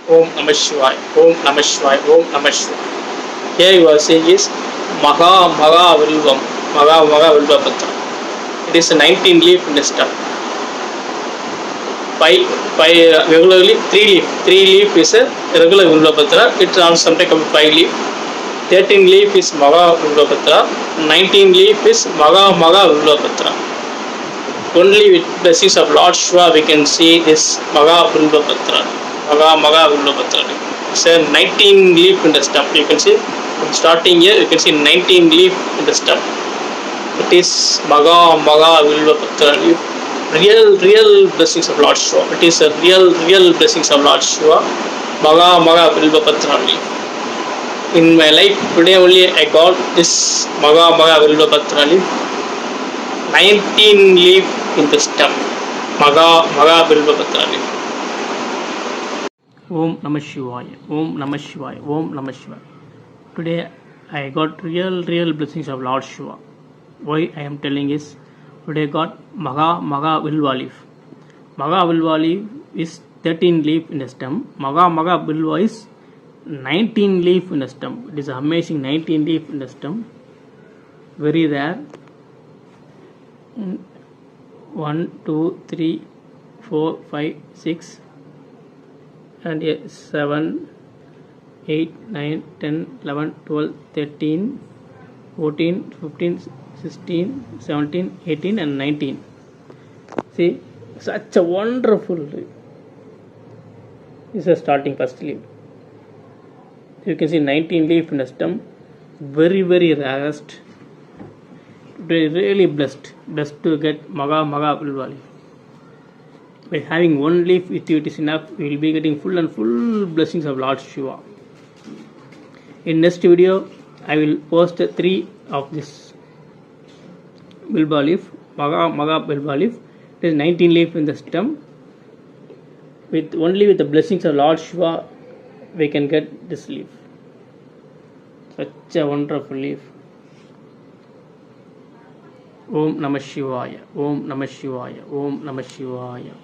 Om Namah Shivaya, Om Namah Shivaya, Om Namah Shivaya. Here you are saying is Maha Maha Vilvam, Maha Maha Vilvapatra. It is a 19 leaf in the stem. Regularly 3 leaf. 3 leaf is a regular Vilvapatra. It is sometimes 5 leaf. 13 leaf is Maha Vilvapatra. 19 leaf is Maha Maha Vilvapatra. Only with blessings of Lord Shiva we can see this Maha Vilvapatra. Maha Maha Vilvapatra. It's a 19 leaf in the stem. You can see from starting here, you can see 19 leaf in the stem. It is Maha Maha Vilvapatra leaf. Real blessings of Lord Shiva. It is a real blessings of Lord Shiva. Maha Maha Vilvapatra leaf. In my life today only I got this Maha Maha Vilvapatra leaf. 19 leaf in the stem. Maha Maha Vilvapatra leaf. Om Namah Shivaya, Om Namah Shivaya, Om Namah Shivaya. Today I got real blessings of Lord Shiva. Why I am telling is, today got Maha Maha Vilva leaf. Maha Vilva leaf is 13 leaf in the stem. Maha Maha Vilva is 19 leaf in the stem. It is amazing, 19 leaf in the stem. Very rare. 1, 2, 3, 4, 5, 6 and 7, 8, 9, 10, 11, 12, 13, 14, 15, 16, 17, 18 and 19. See, such a wonderful leaf. This is a starting first leaf. You can see 19 leaf in the stem. Very rarest. Really blessed to get Maha Maha Vilva leaf. By having one leaf with you, it is enough. We will be getting full blessings of Lord Shiva. In next video, I will post 3 of this Vilva leaf, Maha Maha Vilva leaf. It is 19 leaf in the stem. Only with the blessings of Lord Shiva, we can get this leaf. Such a wonderful leaf. Om Namah Shivaya, Om Namah Shivaya, Om Namah Shivaya.